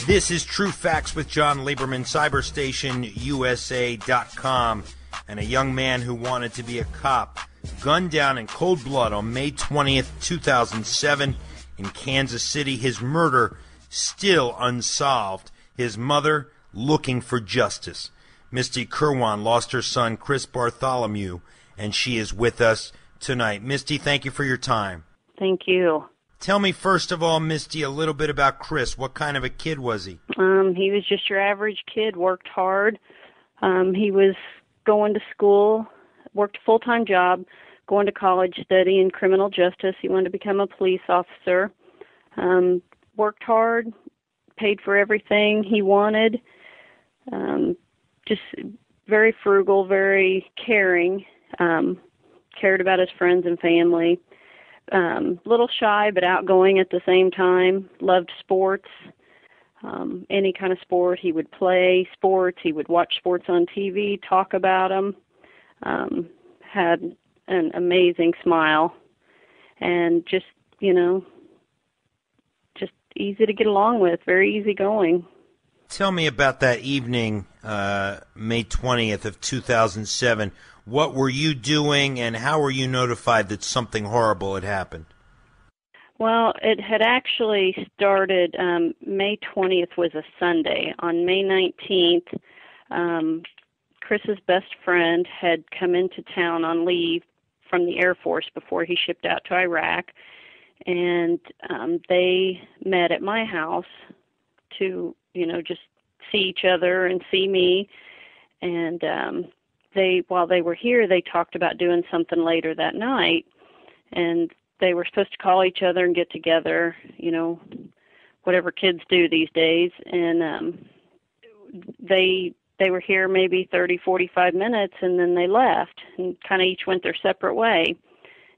This is True Facts with Jon Leiberman, CyberstationUSA.com, and a young man who wanted to be a cop gunned down in cold blood on May 20th, 2007 in Kansas City. His murder still unsolved. His mother looking for justice. Misty Kirwan lost her son, Chris Bartholomew, and she is with us tonight. Misty, thank you for your time. Thank you. Tell me, first of all, Misty, a little bit about Chris. What kind of a kid was he? He was just your average kid, worked hard. He was going to school, worked a full-time job, going to college, studying criminal justice. He wanted to become a police officer. Worked hard, paid for everything he wanted. Just very frugal, very caring, cared about his friends and family. Little shy but outgoing at the same time, loved sports, any kind of sport. He would play sports, he would watch sports on TV, talk about them, had an amazing smile, and just easy to get along with, very easygoing. Tell me about that evening, May 20th of 2007. What were you doing, and how were you notified that something horrible had happened? Well, it had actually started, May 20th was a Sunday. On May 19th, Chris's best friend had come into town on leave from the Air Force before he shipped out to Iraq, and they met at my house to, just see each other and see me, and while they were here, they talked about doing something later that night, and they were supposed to call each other and get together, whatever kids do these days, and they were here maybe 30, 45 minutes, and then they left, and kind of each went their separate way,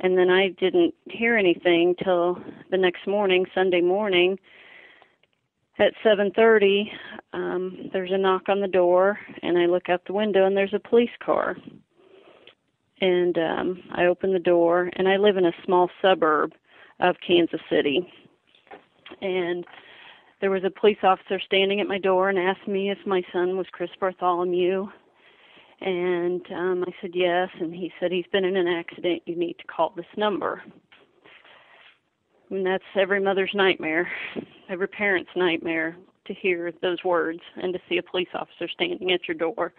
and then I didn't hear anything till the next morning, Sunday morning. At 7:30, there's a knock on the door, and I look out the window, and there's a police car. And I open the door, and I live in a small suburb of Kansas City. And there was a police officer standing at my door and asked me if my son was Chris Bartholomew. And I said yes, and he said, he's been in an accident, you need to call this number. And that's every mother's nightmare, every parent's nightmare, to hear those words and to see a police officer standing at your door.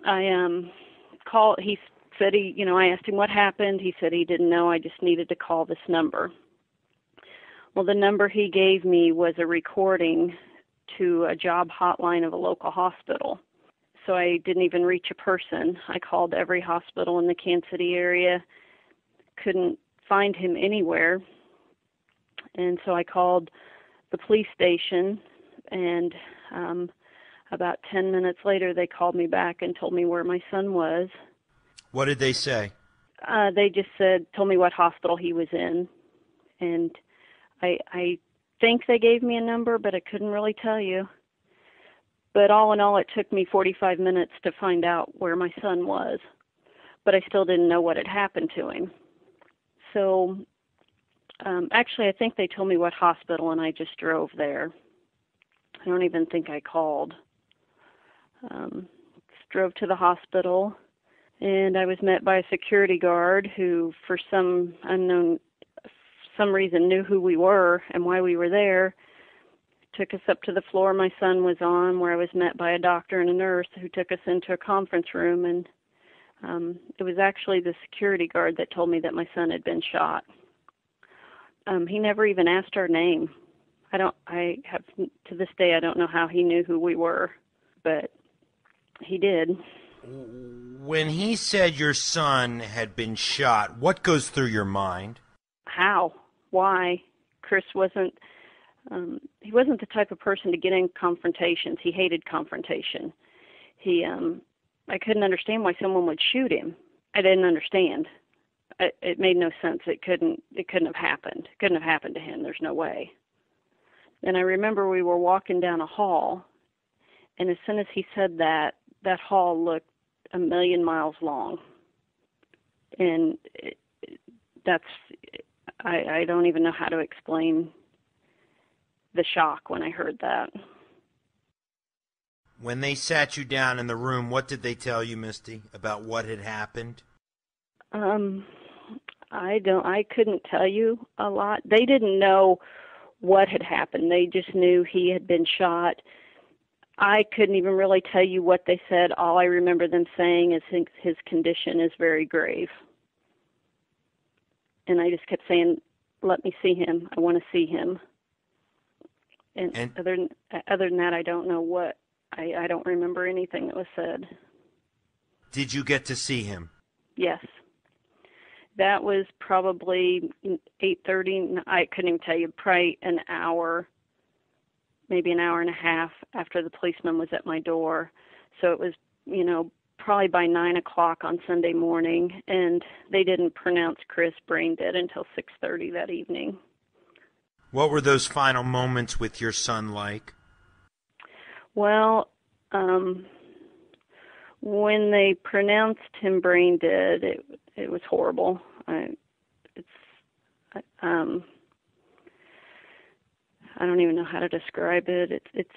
I called. He said I asked him what happened. He said he didn't know. I just needed to call this number. Well, the number he gave me was a recording to a job hotline of a local hospital. So I didn't even reach a person. I called every hospital in the Kansas City area, couldn't find him anywhere, and so I called the police station, and about 10 minutes later they called me back and told me where my son was. What did they say? They just told me what hospital he was in, and I think they gave me a number, but I couldn't really tell you. But all in all, it took me 45 minutes to find out where my son was, but I still didn't know what had happened to him. So, actually, I think they told me what hospital, and I just drove there. I don't even think I called. Drove to the hospital, and I was met by a security guard who, for some reason, knew who we were and why we were there. Took us up to the floor my son was on, where I was met by a doctor and a nurse who took us into a conference room, and it was actually the security guard that told me that my son had been shot. He never even asked our name. To this day, I don't know how he knew who we were, but he did. When he said your son had been shot, what goes through your mind? How? Why? Chris wasn't the type of person to get in confrontations. He hated confrontation. I couldn't understand why someone would shoot him. I didn't understand. It made no sense. It couldn't have happened. It couldn't have happened to him. There's no way. And I remember we were walking down a hall, and as soon as he said that hall looked 1,000,000 miles long. And I don't even know how to explain the shock when I heard that. When they sat you down in the room, what did they tell you, Misty, about what had happened? I couldn't tell you a lot. They didn't know what had happened. They just knew he had been shot. I couldn't even really tell you what they said. All I remember them saying is his condition is very grave. And I just kept saying, let me see him. I want to see him. And other than that, I don't know what. I don't remember anything that was said. Did you get to see him? Yes. That was probably 8:30. I couldn't even tell you. Probably an hour, maybe an hour and a half after the policeman was at my door. So it was, probably by 9 o'clock on Sunday morning, and they didn't pronounce Chris brain dead until 6:30 that evening. What were those final moments with your son like? Well, when they pronounced him brain dead, it was horrible. I don't even know how to describe it. It's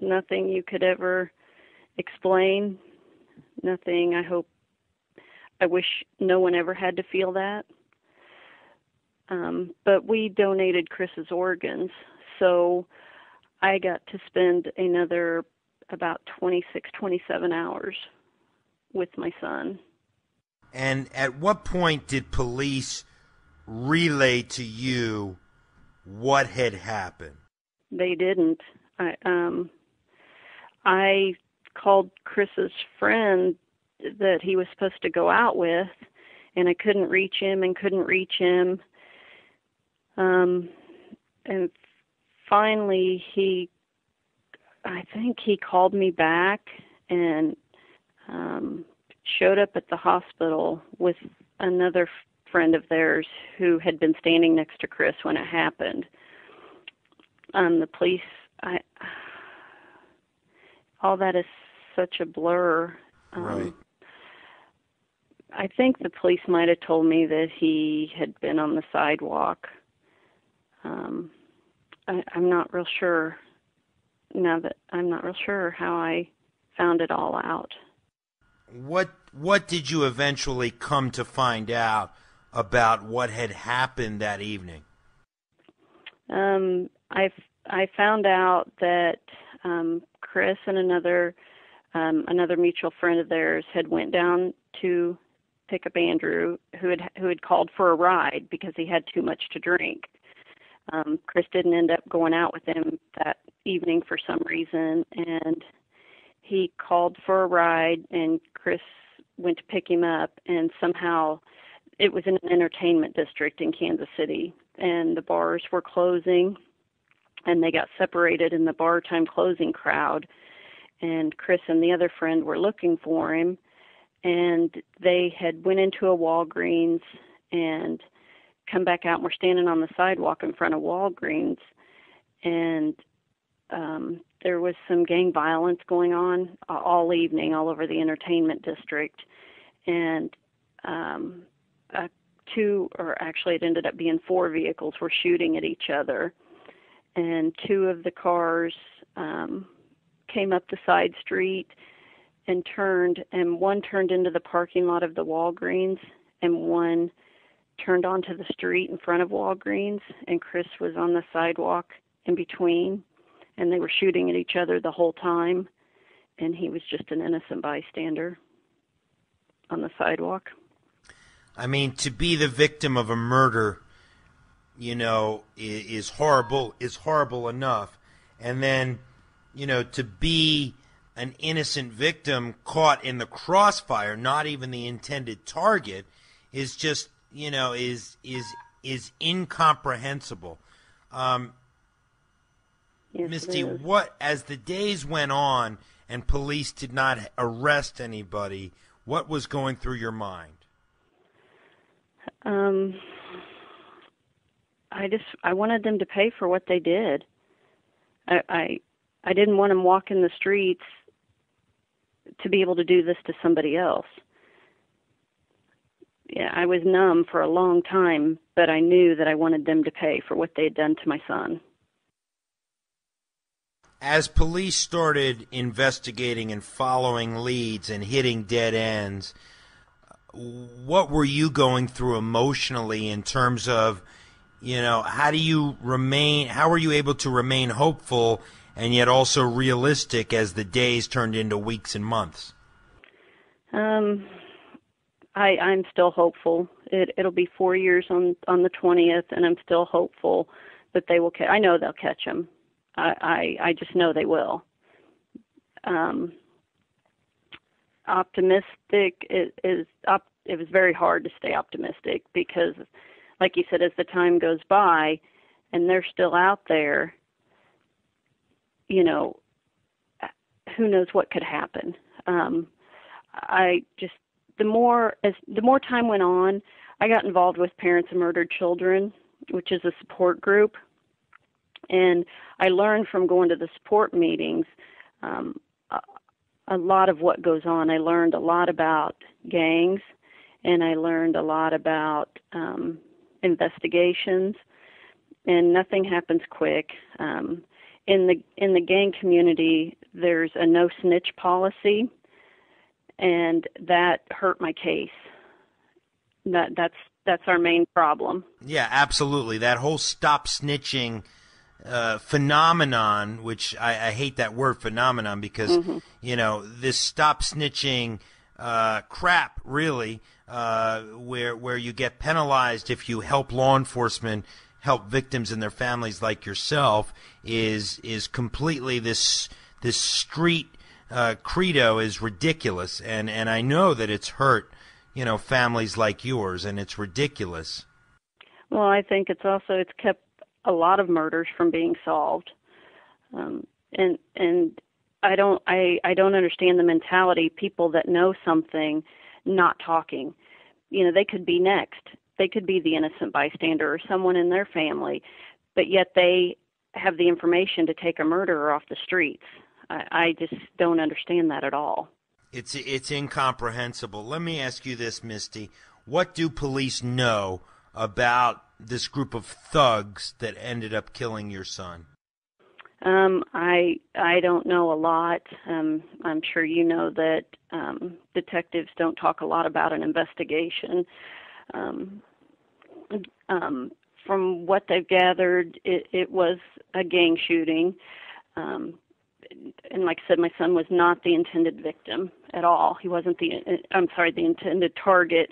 nothing you could ever explain. Nothing. I wish no one ever had to feel that. But we donated Chris's organs, so I got to spend another about 26, 27 hours with my son. And at what point did police relay to you what had happened? They didn't. I called Chris's friend that he was supposed to go out with, and I couldn't reach him. And finally, I think he called me back and showed up at the hospital with another friend of theirs who had been standing next to Chris when it happened. The police, all that is such a blur. Right. I think the police might have told me that he had been on the sidewalk. I'm not real sure now that I'm not real sure how I found it all out. What did you eventually come to find out about what had happened that evening? I found out that Chris and another mutual friend of theirs had went down to pick up Andrew, who had called for a ride because he had too much to drink. Chris didn't end up going out with him that evening for some reason, and he called for a ride, and Chris went to pick him up, and somehow it was in an entertainment district in Kansas City, and the bars were closing, and they got separated in the bar time closing crowd, and Chris and the other friend were looking for him, and they had went into a Walgreens and come back out, and were standing on the sidewalk in front of Walgreens, and there was some gang violence going on all evening all over the entertainment district, and it ended up being 4 vehicles were shooting at each other, and 2 of the cars came up the side street and turned, and one turned into the parking lot of the Walgreens, and one turned onto the street in front of Walgreens, and Chris was on the sidewalk in between, and they were shooting at each other the whole time, and he was just an innocent bystander on the sidewalk. I mean, to be the victim of a murder, is horrible enough. And then, to be an innocent victim caught in the crossfire, not even the intended target, is just, is incomprehensible. Yes, Misty, as the days went on and police did not arrest anybody, what was going through your mind? I wanted them to pay for what they did. I didn't want them walking the streets to be able to do this to somebody else. yeah, I was numb for a long time, but I knew that I wanted them to pay for what they had done to my son. As police started investigating and following leads and hitting dead ends, what were you going through emotionally in terms of, how were you able to remain hopeful and yet also realistic as the days turned into weeks and months? I'm still hopeful. It'll be 4 years on the 20th, and I'm still hopeful that they will catch. I know they'll catch him. I just know they will. Optimistic it was very hard to stay optimistic because, like you said, as the time goes by and they're still out there, who knows what could happen. The more time went on, I got involved with Parents of Murdered Children, which is a support group. And I learned from going to the support meetings a lot of what goes on. I learned a lot about gangs, and I learned a lot about investigations, and nothing happens quick. In the gang community, there's a no snitch policy, and that hurt my case. That's our main problem. Yeah, absolutely. That whole stop snitching phenomenon, which I hate that word phenomenon because, this stop snitching crap, really, where you get penalized if you help law enforcement help victims and their families like yourself, is completely this street credo is ridiculous, and I know that it's hurt families like yours, and it's ridiculous. Well, I think it's kept a lot of murders from being solved, and I don't understand the mentality. People that know something not talking, they could be next. They could be the innocent bystander or someone in their family, but yet they have the information to take a murderer off the streets. I just don't understand that at all. It's incomprehensible. Let me ask you this, Misty. What do police know about this group of thugs that ended up killing your son? I don't know a lot. I'm sure you know that detectives don't talk a lot about an investigation. From what they've gathered, it was a gang shooting. And like I said, my son was not the intended victim at all. He wasn't the intended target.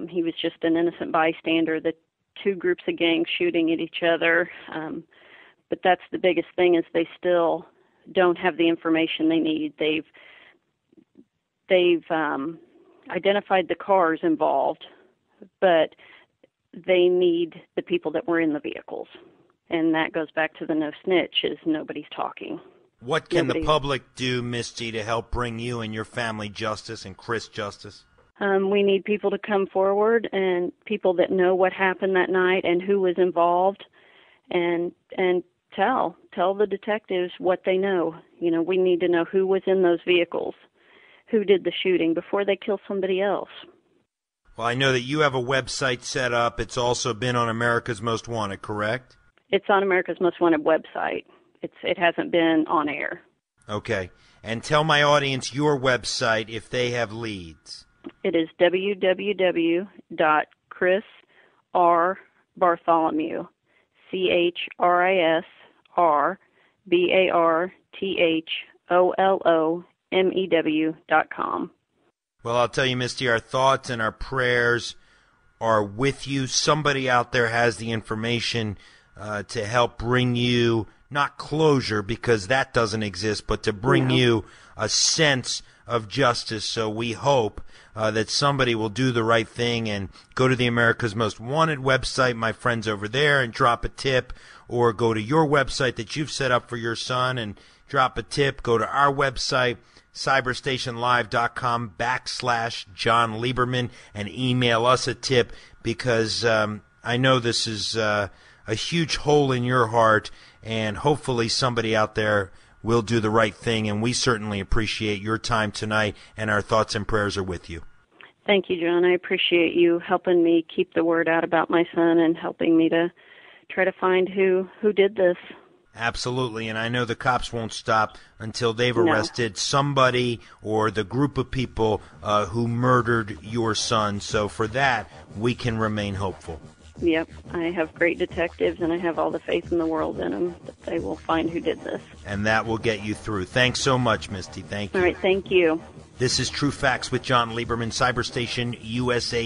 He was just an innocent bystander. The two groups of gangs shooting at each other. But that's the biggest thing, is they still don't have the information they need. They've identified the cars involved, but they need the people that were in the vehicles. And that goes back to the no snitch, is nobody's talking. What can the public do, Misty, to help bring you and your family justice and Chris justice? We need people to come forward, and people that know what happened that night and who was involved, and tell the detectives what they know. We need to know who was in those vehicles, who did the shooting before they kill somebody else. Well, I know that you have a website set up. It's also been on America's Most Wanted, correct? It's on America's Most Wanted website. It hasn't been on air. Okay. And tell my audience your website if they have leads. It is www.chrisrbartholomew, CHRISRBARTHOLOMEW.com. Well, I'll tell you, Misty, our thoughts and our prayers are with you. Somebody out there has the information to help bring you, not closure, because that doesn't exist, but to bring you a sense of justice. So we hope that somebody will do the right thing and go to the America's Most Wanted website, my friends over there, and drop a tip, or go to your website that you've set up for your son and drop a tip. Go to our website, cyberstationlive.com/Jon Leiberman, and email us a tip, because I know this is a huge hole in your heart, and hopefully somebody out there will do the right thing, and we certainly appreciate your time tonight, and our thoughts and prayers are with you. Thank you, John. I appreciate you helping me keep the word out about my son and helping me to try to find who did this. Absolutely, and I know the cops won't stop until they've No. arrested somebody or the group of people who murdered your son. So for that, we can remain hopeful. Yep, I have great detectives, and I have all the faith in the world in them that they will find who did this. And that will get you through. Thanks so much, Misty. Thank you. All right, thank you. This is True Facts with Jon Leiberman, Cyberstation USA.